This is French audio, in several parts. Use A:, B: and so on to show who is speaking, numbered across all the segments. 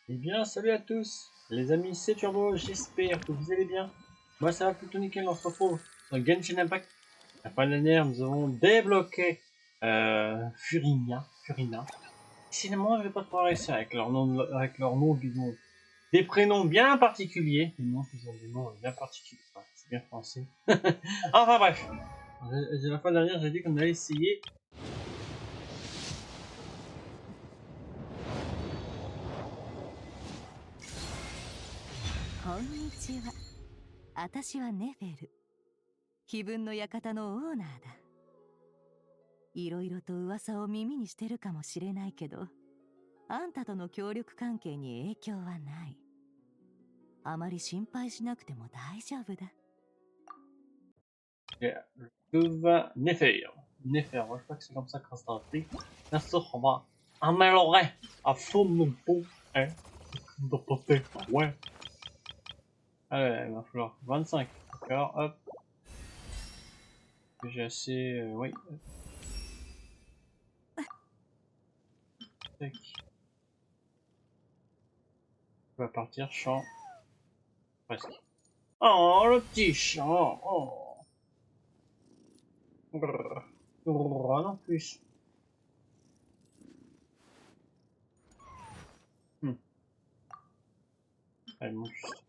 A: Eh bien, salut à tous, les amis, c'est Turbo, j'espère que vous allez bien. Moi, ça va plutôt nickel, on se retrouve sur Genshin Impact. La fin de l'année, nous avons débloqué Furina. Finalement, je vais pas trop réussir avec leur nom, disons, des prénoms bien particuliers. Les noms, ils ont des noms bien particuliers, ouais, c'est bien français. Enfin bref, la fois dernière, j'ai dit qu'on allait essayer.
B: こんにちは。私はネフェル。気分の館のオーナーだ。いろいろと噂を耳にしてるかもしれないけど、あんたとの協力関係に影響はない。あまり心配しなくても大丈夫だ。
A: Trouve Nefer. Nefer, moi je crois que c'est comme ça qu'on s'appelle. Bien sûr, on va améliorer à fond mon pot, hein, de porter, ouais. Allez, il va falloir 25. D'accord, hop. J'ai assez, oui. Tac. On va partir, champ. Presque. Oh, le petit champ, oh. Brrr. Brrr, non plus. Allez, mon juste.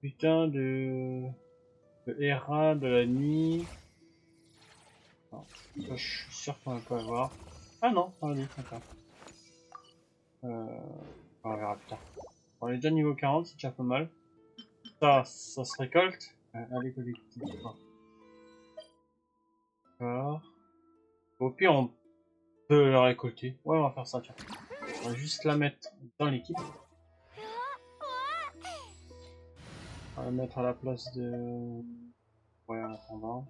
A: Putain de Hera de la nuit. Non, ça, je suis sûr qu'on va pas avoir. Ah non, on l'a dit, d'accord. On verra plus tard. On est déjà niveau 40, c'est déjà pas mal. Ça se récolte. Allez, collectif. D'accord. Au pire, on peut la récolter. Ouais, on va faire ça, tiens. On va juste la mettre dans l'équipe. On va la mettre à la place de... Ouais, en attendant.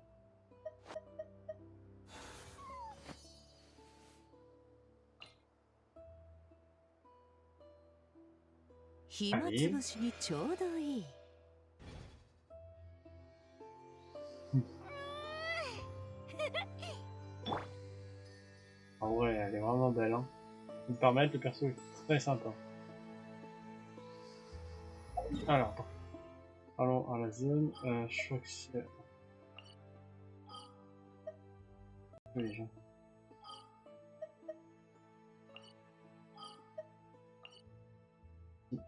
A: Allez. En vrai, elle est vraiment belle, hein. Nous permettre, le perso est très sympa. Alors, allons à la zone. Je crois que c'est... Les gens.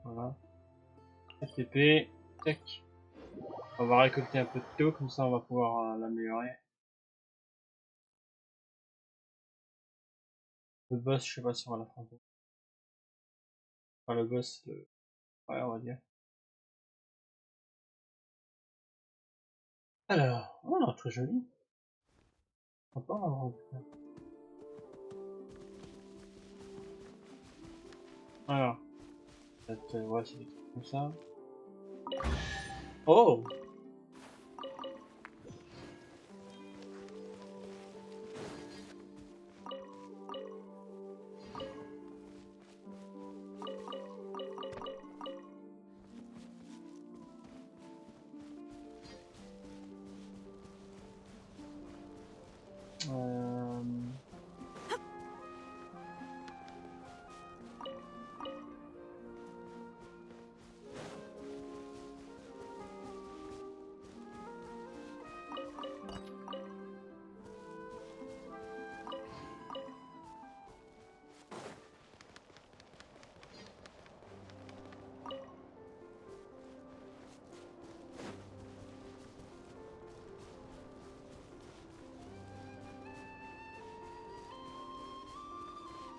A: Voilà. TP. Tac. On va récolter un peu de taux, comme ça on va pouvoir l'améliorer. Le boss, je sais pas si on va l'affronter. Enfin, le boss, ouais, on va dire. Alors, oh, très joli. Sympa, en tout cas. Alors, peut-être, ouais, c'est des trucs comme ça. Oh!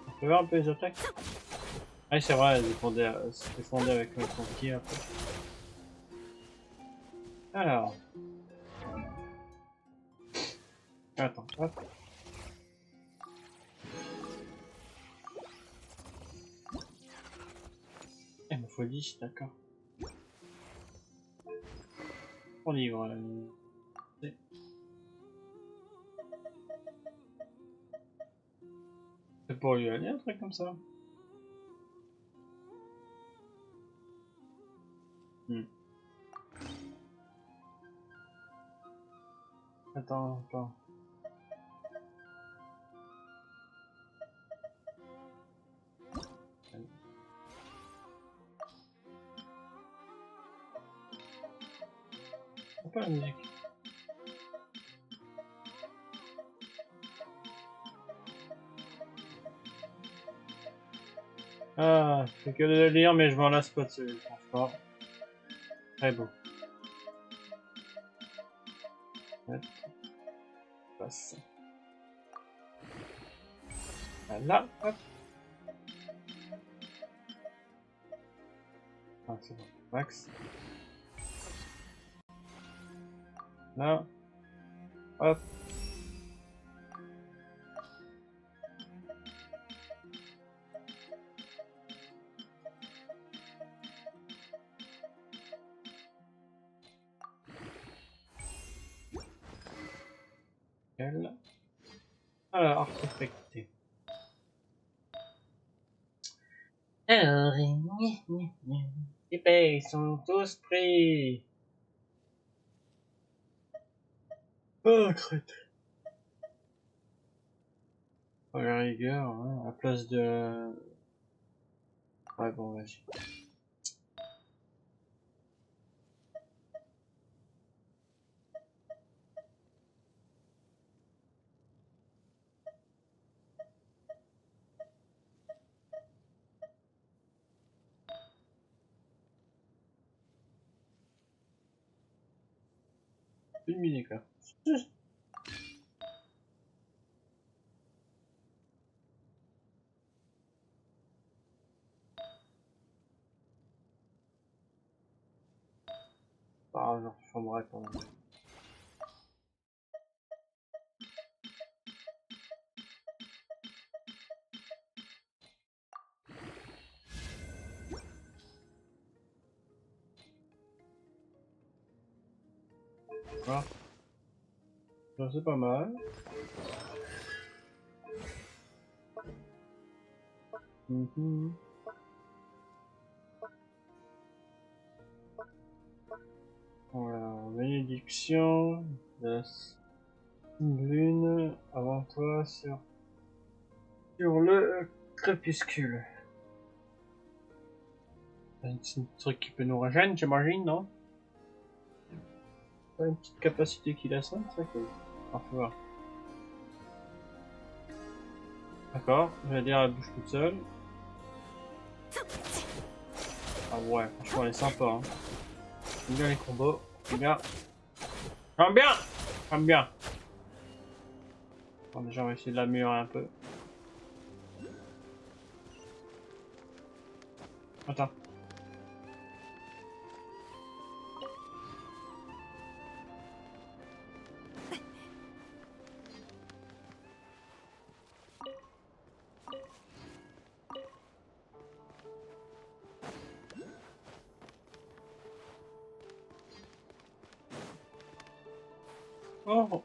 A: On peut voir un peu les attaques? Ah, c'est vrai, elle défendait avec son pied après. Alors. Attends, hop. Il me faut 10, d'accord. On livre. C'est pour lui aller, un truc comme ça. Attends. pas la musique. Ah, je fais que de le lire, mais je m'en lasse pas de celui franchement. Très beau. Ouais. Passe. Là, hop. Ah, c'est bon. Max. Là. Hop. Elle. Alors, artefacté. Alors, les pains sont tous pris. Oh, crête. À la rigueur, hein, à la place de... Ouais, bon, vas-y. Une minute, là. Ah, genre, je formerai quand même. Voilà. Ça, c'est pas mal. Voilà, bénédiction de la lune avant toi sur le crépuscule. Un petit truc qui peut nous rejoindre, j'imagine, non? Pas une petite capacité qu'il a ça, c'est ça que... Ah, faut voir. D'accord, je vais dire elle bouge toute seule. Ah ouais, franchement elle est sympa, hein. J'aime bien les combos, j'aime bien. J'aime bien. J'aime bien. Bon, déjà on va essayer de l'améliorer un peu. Attends. Oh.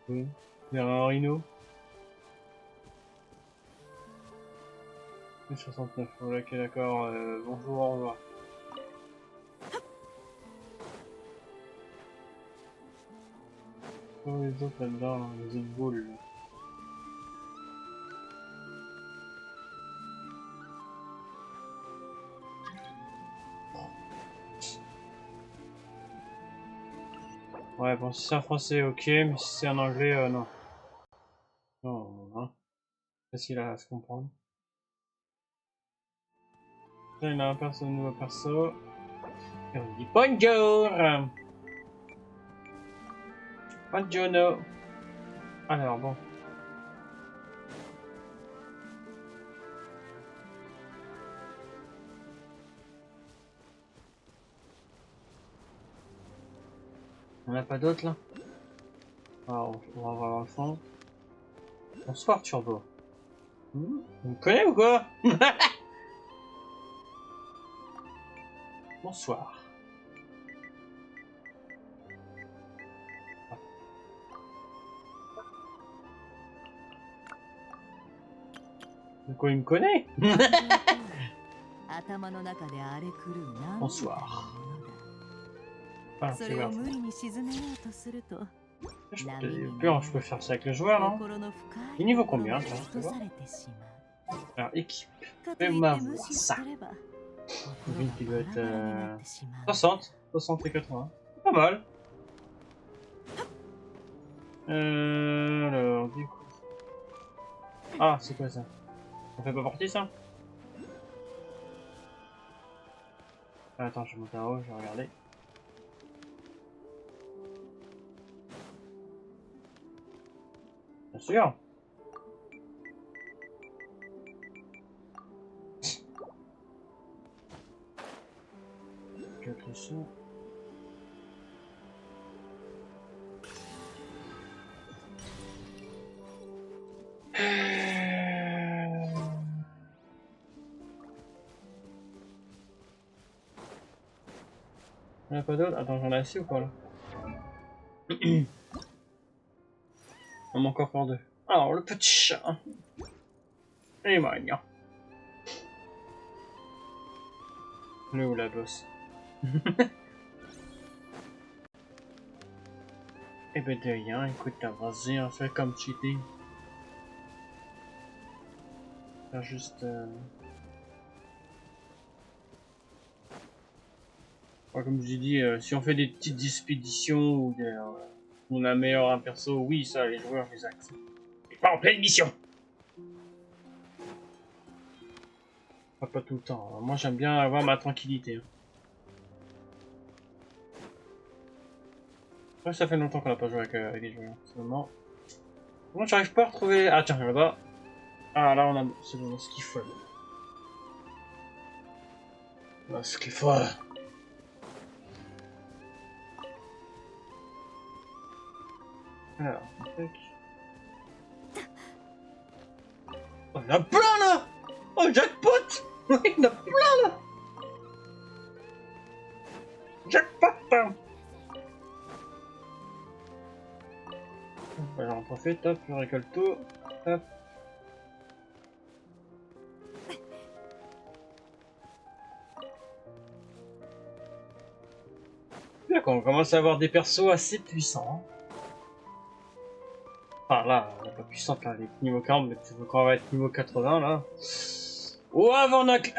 A: Oui. Il y a un rhino. 69, ok d'accord, bonjour, au revoir. Oh les autres là-dedans, les autres boules. Ouais bon si c'est en français ok, mais si c'est en anglais non. Non, hein. Facile à se comprendre. Là il a un perso, un nouveau perso. Et on dit bonjour. Buongiorno. Alors bon. On n'a pas d'autres là? Alors on va voir le fond. Bonsoir Turbo. Vous me connaissez ou quoi? Bonsoir. De quoi il me connaît? Bonsoir. Ah, c'est bien. Je peux faire ça avec le joueur, non? Il niveau combien, toi? Alors, équipe. Fais-moi voir ça. Une qui doit être 60 et 80. C'est pas mal. Alors, du coup... Ah, c'est quoi ça? On fait pas partie ça? Ah, attends, je vais monter en haut, je vais regarder. Bien sûr. Je vais ça. Il n'y en a pas d'autres? Attends, j'en ai assez ou pas là? On manque encore deux. Alors, le petit chat. Il est mignon. Le ou la bosse? Eh ben de rien, écoute, vas-y, on fait comme cheating. Faire juste... Ouais, comme j'ai dit, si on fait des petites expéditions ou des, on améliore un perso, oui, ça, les joueurs, je les accepte. Mais pas en pleine mission! Pas tout le temps. Hein. Moi, j'aime bien avoir ma tranquillité. Hein. Ouais, ça fait longtemps qu'on n'a pas joué avec les joueurs. En ce moment. Moi, j'arrive pas à retrouver... Ah, tiens, là-bas. Ah, là, on a... C'est bon, ce qu'il faut. Là, ce qu'il faut. Alors, tac. Oh, il y en a plein, là! Oh, jackpot! Il y en a plein, là! Jackpot! J'en profite, hop, je récolte tout. Hop. Bien qu'on commence à avoir des persos assez puissants. Enfin là, pas puissante là, les niveau 40, mais quand on va être niveau 80 là. Oh, elle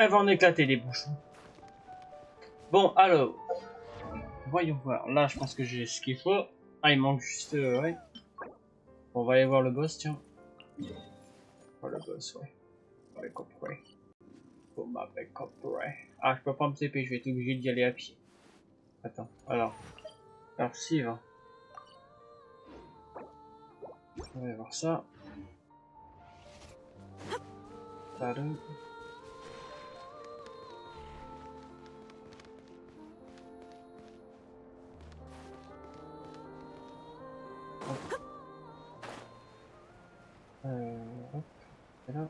A: va en éclater les bouchons. Bon, alors. Voyons voir. Là, je pense que j'ai ce qu'il faut. Ah, il manque juste... ouais. On va aller voir le boss, tiens. Oh, le boss, ouais. Avec après. Faut m'avec après. Ah, je peux pas me TP, je vais être obligé d'y aller à pied. Attends, alors. Alors, si, va. On va voir ça. Pardon. Hop, et là.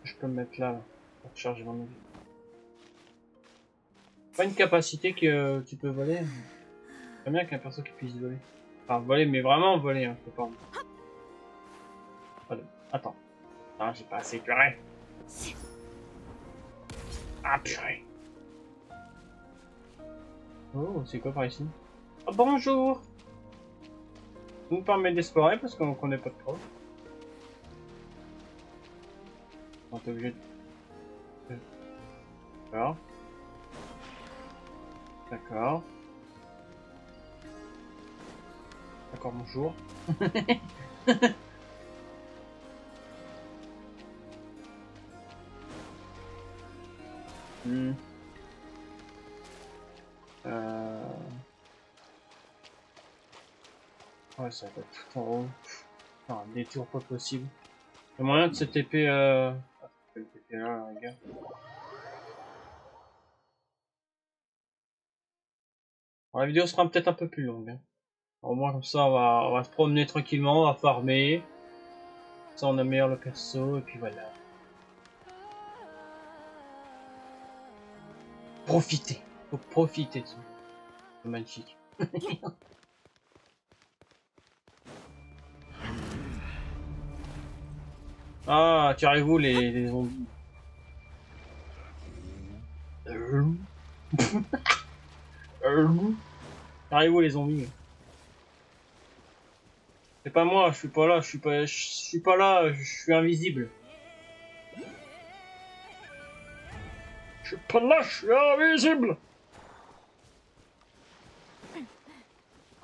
A: Je peux me mettre là, pour charger mon avis. Pas une capacité que tu peux voler. J'aime bien qu'un perso qui puisse voler. Enfin, voler, mais vraiment voler, hein, je peux pas. Pardon. Attends. Ah, j'ai pas assez purée. Ah, purée. Oh, c'est quoi par ici? Oh, bonjour! Ça nous permet d'explorer parce qu'on connaît pas trop. On est obligé de... D'accord. D'accord. D'accord, bonjour. Hmm. Ouais, ça va être tout en haut. Enfin, un détour pas possible. Il y a moyen de se TP Ah, je peux le TP là, les gars. Bon, la vidéo sera peut-être un peu plus longue. Hein. Au moins comme ça, on va se promener tranquillement, on va farmer. Ça, on améliore le perso, et puis voilà. Profitez. Faut profiter de ça. C'est magnifique. Ah, tirez-vous les zombies. Tirez-vous les zombies. C'est pas moi, je suis pas là, je suis pas là, je suis invisible. Je suis pas là, je suis invisible.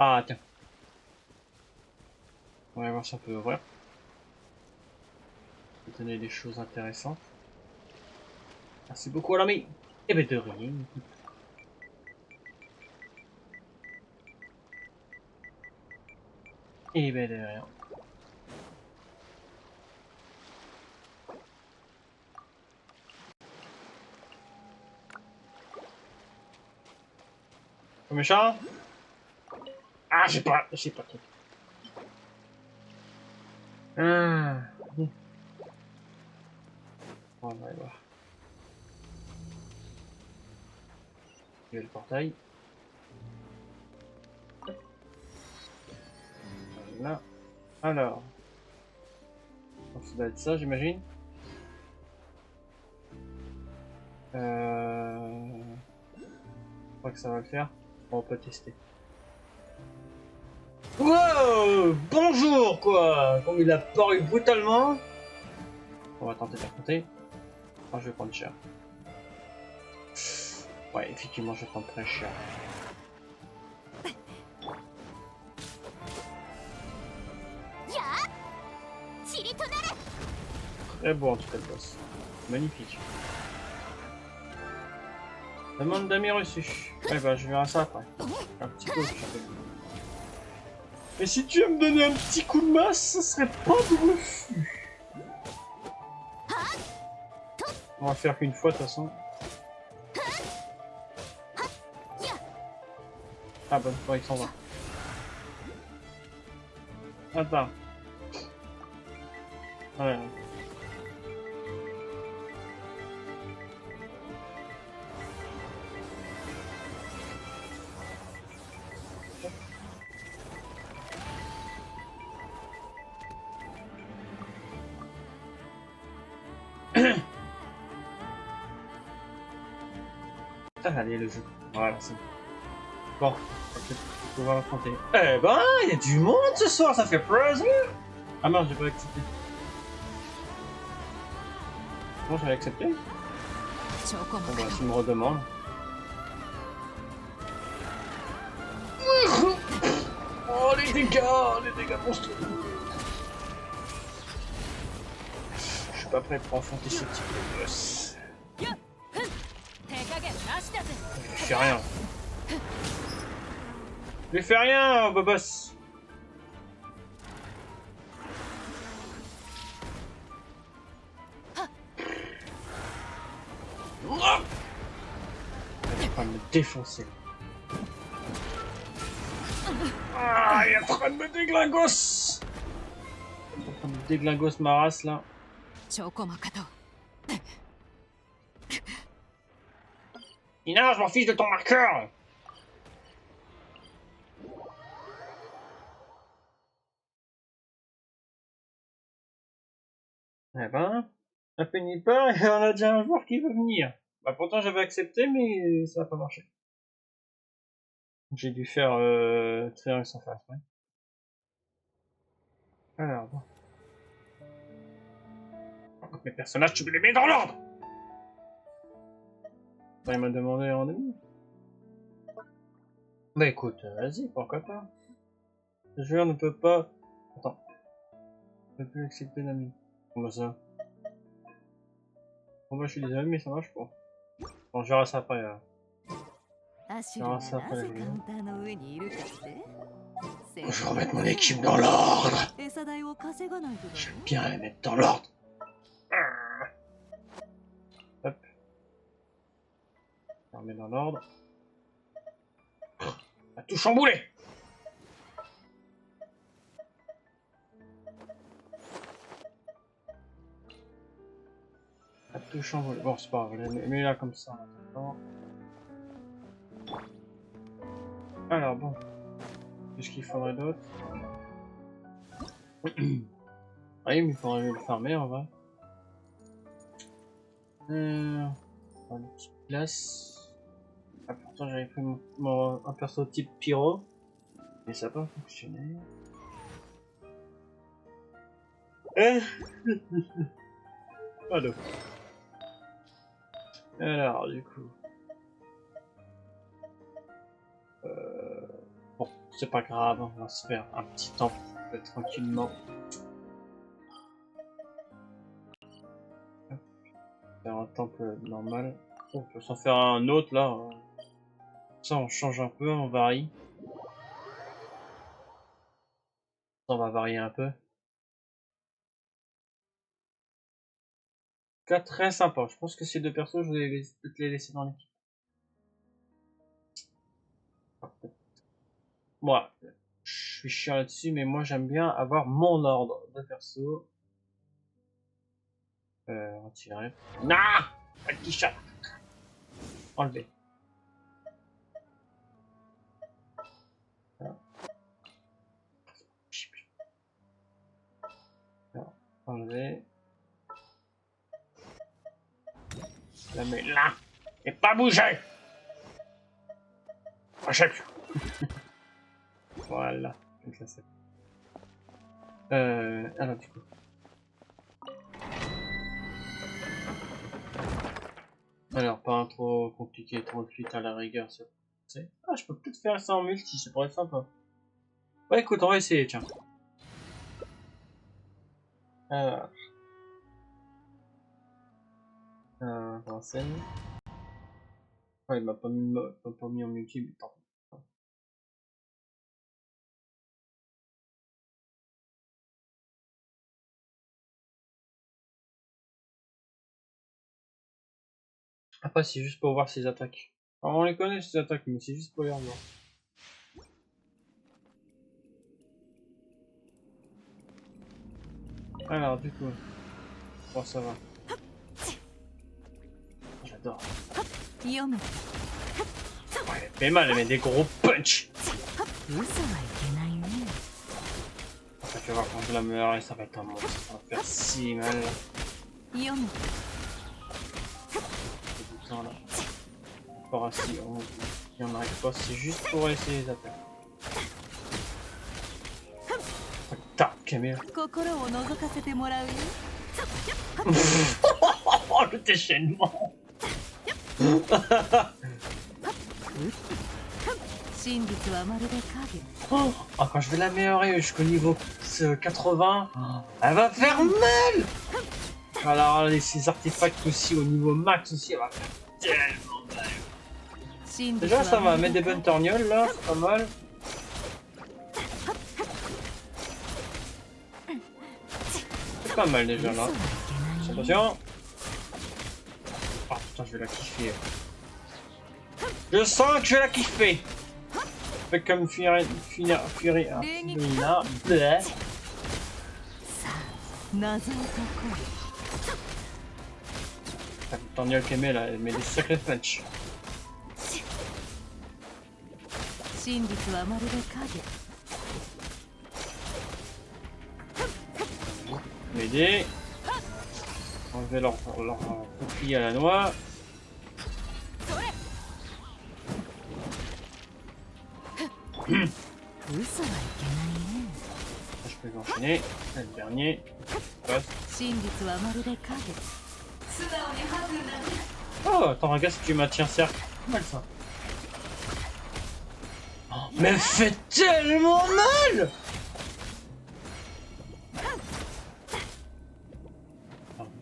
A: Ah, tiens. On va voir si on peut ouvrir. Ça peut donner des choses intéressantes. Merci beaucoup, l'ami. Eh ben, de rien. Eh ben, de rien. Le méchant? Ah, j'ai pas tout. Ah. On va aller voir. Il y a le portail. Voilà. Alors. Ça doit être ça, j'imagine. Je crois que ça va le faire. On peut tester. Wow! Bonjour, quoi! Comme il a paru brutalement. On va tenter d'affronter. Oh, je vais prendre cher. Ouais, effectivement, je vais prendre très cher. Très beau en tout cas le boss. Magnifique. Demande d'amis reçu. Ouais bah je verrai ça après. Un petit peu, mais si tu veux me donner un petit coup de masse, ce serait pas de refus. On va faire qu'une fois de toute façon. Ah bonne fois il s'en va. Attends. Ouais. Ah, allez le jeu. Voilà, c'est bon. Bon, on va peut-être pouvoir l'affronter. Eh ben, il y a du monde ce soir, ça fait plaisir. Ah mince, j'ai pas accepté. Bon, j'avais accepté. Bon bah, tu me redemandes. Oh, les dégâts monstrueux. Je suis pas prêt pour affronter ce type de boss. Je fais rien. Je fais rien, boss. Il est en train de me défoncer. Ah, il est en train de me déglingos. Il est en train de me déglingos ma race là. Ina, je m'en fiche de ton marqueur. Eh ben, ça finit pas et on a déjà un joueur qui veut venir. Bah pourtant j'avais accepté mais ça n'a pas marché. J'ai dû faire triangle sans face, ouais. Alors bon. Mes personnages, tu me les mets dans l'ordre. Il m'a demandé un rendez-vous. Bah écoute, vas-y, pourquoi pas. Le joueur ne peut pas... Attends. Ne peut plus accepter l'ami. Comment ça? Bon bah je suis désolé mais ça marche pas. Bon, je verrai ça après. Je verrai ça après la vidéo. Je vais remettre mon équipe dans l'ordre. J'aime bien la mettre dans l'ordre. Hop. On remet dans l'ordre. On va tout chambouler. On va tout chambouler. Bon, c'est pas grave, mets là comme ça. Alors bon. Qu'est-ce qu'il faudrait d'autre? Ah oui, mais il faudrait le farmer en vrai. Une petite place. Ah, pourtant j'avais pris un perso type pyro. Mais ça n'a pas fonctionné. Voilà. Alors, du coup. Bon. C'est pas grave, on va se faire un petit temps tranquillement. Faire un temple normal. On peut s'en faire un autre là. Ça, on change un peu, on varie. Ça, on va varier un peu. Cas très sympa. Je pense que ces deux persos, je vais peut-être les laisser dans l'équipe. Moi, je suis chiant là-dessus, mais moi j'aime bien avoir mon ordre de perso. Retirer. Nah! Un petit chat! Enlever. Voilà. Voilà. Enlever. Je la mets là! Et pas bouger! Ah, je sais plus. Voilà. Donc là, c'est... alors du coup. Alors, pas un trop compliqué, trop vite à la rigueur. Ah, je peux peut-être faire ça en multi, ça pourrait être sympa. Ouais, écoute, on va essayer, tiens. Alors. Scène. Ouais, il m'a pas mis en multi, mais tant pis. Après, c'est juste pour voir ses attaques. Alors, on les connaît, ses attaques, mais c'est juste pour les revoir. Alors, du coup. Bon, ça va. J'adore. Ouais, elle fait mal, elle met des gros punch. Après, tu vas voir quand je la meurs et ça va être un monstre. Ça va faire si mal. C'est du temps là. Encore assis, il n'y en arrive pas, c'est juste pour essayer les attaques. Tac, Camille. Oh, le déchaînement. Oh, quand je vais l'améliorer jusqu'au niveau 80, elle va faire mal. Alors, ces artefacts aussi au niveau max aussi, elle va faire tellement mal. Déjà, ça va mettre des bonnes torgnoles là, c'est pas mal. C'est pas mal déjà là. Attention. Oh putain, je vais la kiffer. Je sens que je vais la kiffer. Fait comme Furina. La torgnole qu'elle met là, elle met des sacrés punch. M'aider. Enlever leur bouclier à la noix. Je peux enchaîner. Le dernier. Oh, attends, regarde si tu maintiens cercle. Mal ça. Oh, mais elle fait tellement mal!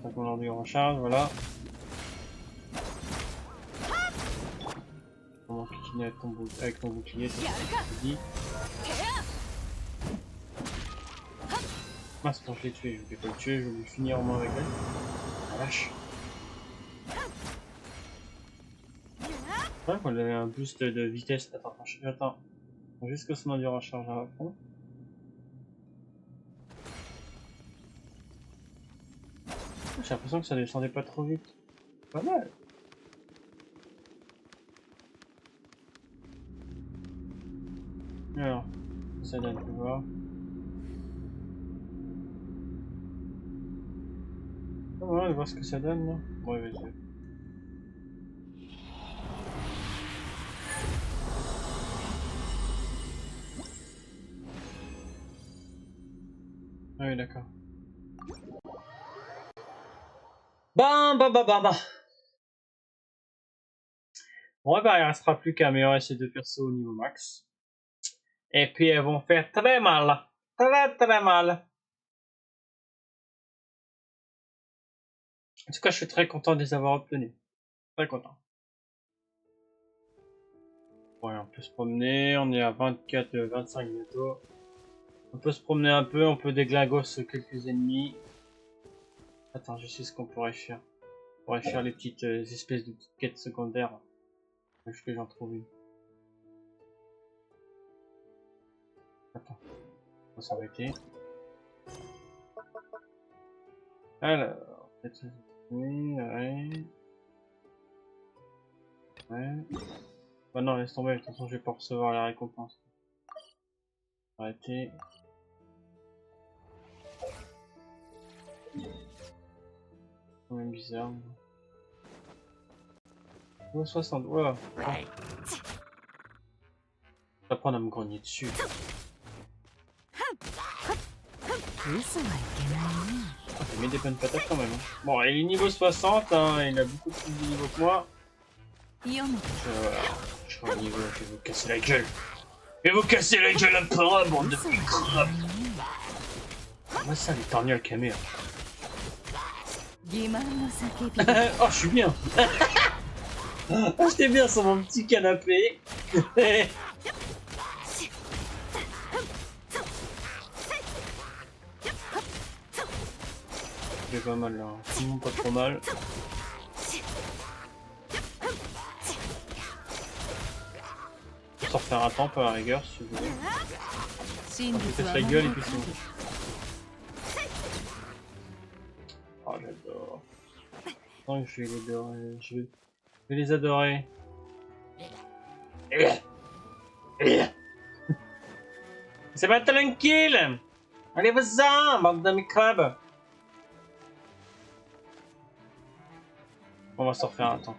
A: Tant qu'on leur dit en recharge, voilà. Comment kikiner avec ton bouclier, ça c'est dit. Ah, c'est quand je l'ai tué, je voulais pas le tuer, je voulais finir au moins avec elle. La vache. Ouais, qu'on avait un boost de vitesse. Attends. Jusqu'au moment du recharge à fond. J'ai l'impression que ça descendait pas trop vite. Pas mal. Alors, ça donne, tu vois. On va voir ce que ça donne là. Ouais, vas-y. Ah oui, d'accord. Bam. Bon, bah, il restera plus qu'à améliorer ces deux persos au niveau max. Et puis elles vont faire très mal. Très très mal. En tout cas, je suis très content de les avoir obtenus. Très content. Ouais, on peut se promener, on est à 24, 25 bientôt. On peut se promener un peu, on peut déglingos quelques ennemis. Attends, je sais ce qu'on pourrait faire. On pourrait faire les petites espèces de petites quêtes secondaires. Est-ce que j'en trouve une? Attends, on va s'arrêter. Alors, peut-être... Oui, ouais. Ouais. Bah non, laisse tomber, de toute façon je vais pas recevoir la récompense. Arrêtez. C'est quand même bizarre. Oh, 60, wow. Je vais prendre à me grogner dessus.
B: 嘘はいけないね。
A: Ah, j'ai mis des bonnes patates quand même. Hein. Bon, il est niveau 60, hein, il a beaucoup plus de niveau que moi.
B: 読む
A: Je suis au niveau, je vais vous casser la gueule. Je vais vous casser la gueule un peu, hein, bande de
B: 嘘はいけ
A: crabes.
B: ないね。
A: Moi ça, les torgnoles camé.
B: 欺瞞の叫び
A: Oh, je suis bien. Oh, j'étais bien sur mon petit canapé. J'ai pas mal là. Sinon, pas trop mal. Sans refaire un temple à la rigueur, si vous voulez.
B: 真
A: Je
B: 実
A: casse
B: は
A: la
B: 守
A: gueule et
B: る
A: puis
B: か
A: c'est bon.
B: ぎ
A: Oh, j'adore. Non, je vais les adorer. Je vais les adorer. C'est pas tranquille. Allez-vous-en, bande de microbes. On va s'en refaire un temple.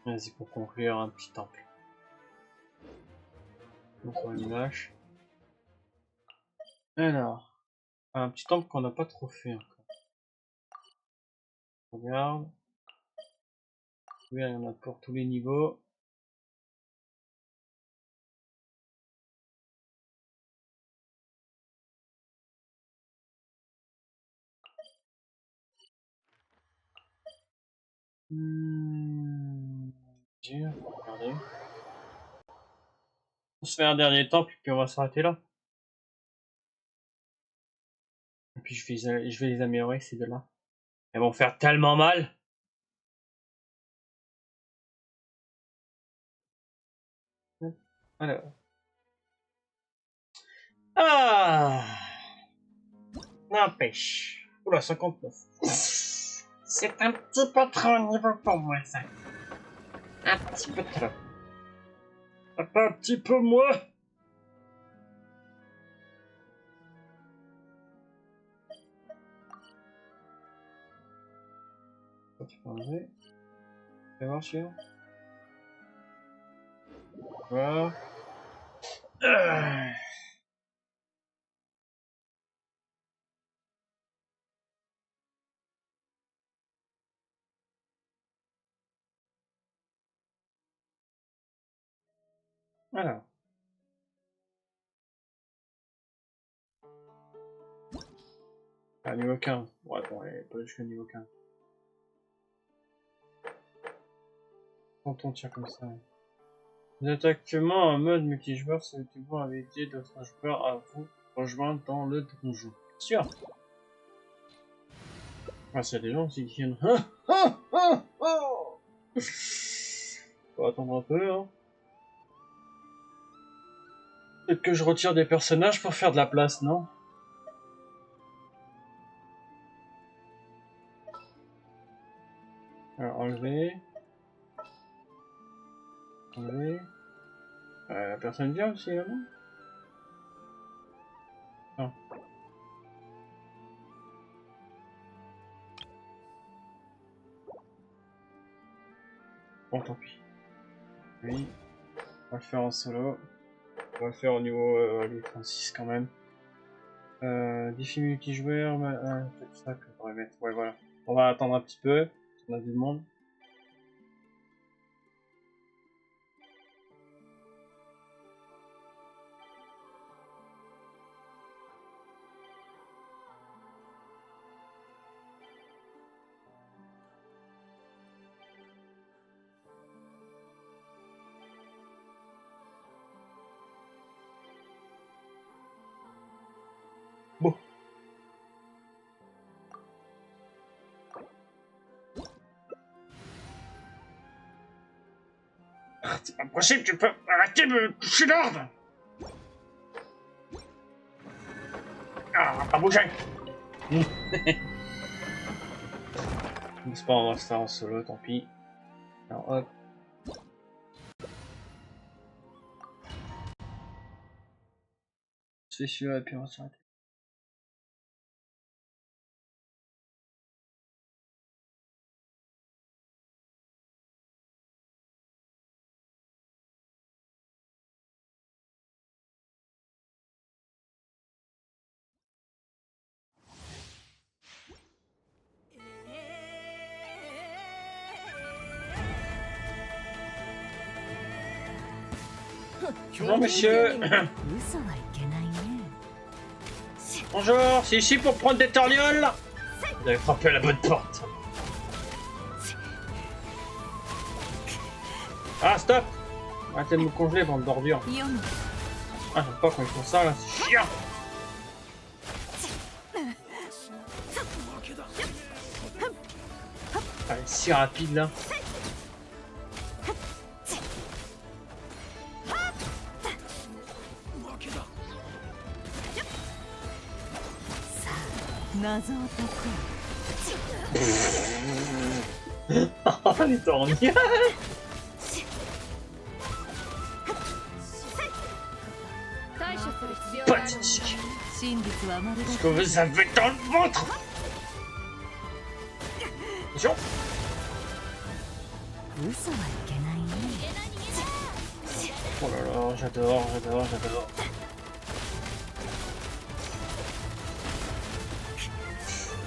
A: Vas-y, pour conclure, un petit temple. On prend une vache. Alors, un petit temple qu'on n'a pas trop fait encore. Regarde. Oui, il y en a pour tous les niveaux. Dieu, regardez. On se fait un dernier temple, puis on va s'arrêter là. Et puis je vais les améliorer, ces deux-là. Elles vont faire tellement mal. Alors. Ah! N'empêche. Oula, 59. C'est un petit peu trop au niveau pour moi, ça. Un petit peu trop. Un petit peu moins. Ça, tu peux enlever. Fais voir, celui-là. Voilà. Alors. Ah, niveau 15. Ouais, bon, elle est pas jusqu'à niveau 15. Quand on tire comme ça. Vous êtes actuellement en mode multijoueur, souhaitez-vous inviter d'autres joueurs à vous rejoindre dans le donjon? Bien sûr. Ah, s'il y a des gens aussi qui viennent. Faut attendre un peu, hein. Peut-être que je retire des personnages pour faire de la place, non? Alors, enlever. Enlever. La personne vient aussi, là, non? Non. Bon, tant pis. Oui. On va le faire en solo. On va le faire au niveau les 36 quand même. Défi multijoueur, peut-être ça que je devrais mettre. Ouais, voilà. On va attendre un petit peu. On a du monde. C'est pas possible, tu peux arrêter de me toucher l'ordre. Ah, on va pas bouger. C'est pas, on va se faire en solo, tant pis. Alors hop. Je fais celui-là et puis on va s'arrêter. Bonjour monsieur. Bonjour, c'est ici pour prendre des torgnoles. Vous avez frappé à la bonne porte. Ah stop. Arrêtez de me congeler, bande d'ordures. Ah j'aime pas quand ils font ça là, c'est chiant. Ah, elle est si rapide là. Oh les torgnoles. Pathétique. Ce que vous avez dans le ventre. Attention. Oh là là, j'adore.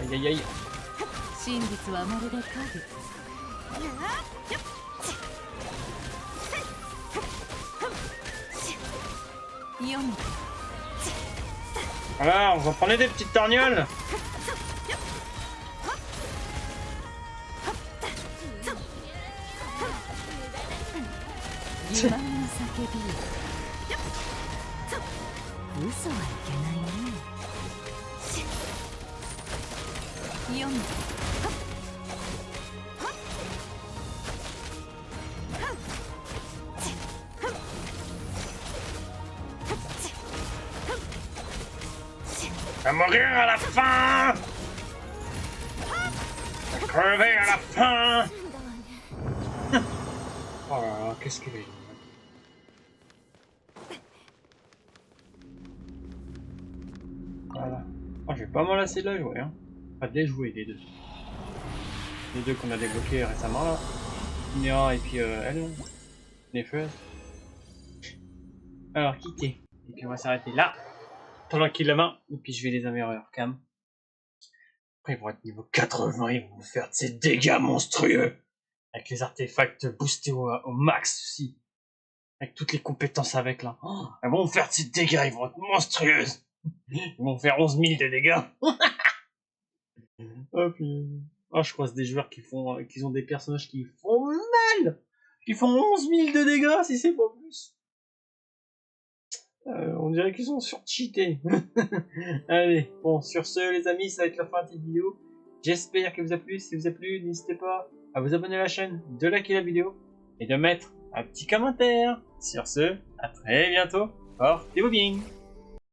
A: Aïe aïe aïe. Alors, vous en prenez des petites torgnoles. À mourir à la fin. À crever à la fin. Oh là là, qu'est-ce qu'il est. Voilà. Oh, j'ai pas mal assez de la jouer, hein. Pas de les jouer, les deux. Les deux qu'on a débloqués récemment, là. Nera et puis elle. Nefeuse. Alors, quitter. Et puis on va s'arrêter là. Tranquillement. Et puis je vais les améliorer hors cam. Après, ils vont être niveau 80, ils vont faire de ces dégâts monstrueux. Avec les artefacts boostés au max aussi. Avec toutes les compétences avec là. Oh, elles vont faire de ces dégâts, ils vont être monstrueuses. Ils vont faire 11 000 de dégâts. Oh, puis... oh, je croise des joueurs qui ont des personnages qui font mal. Qui font 11 000 de dégâts si c'est pas plus. On dirait qu'ils sont surcheatés. Allez, bon, sur ce les amis, ça va être la fin de cette vidéo. J'espère que vous a plu. Si vous a plu, n'hésitez pas à vous abonner à la chaîne, de liker la vidéo et de mettre un petit commentaire. Sur ce, à très bientôt. Portez-vous bien.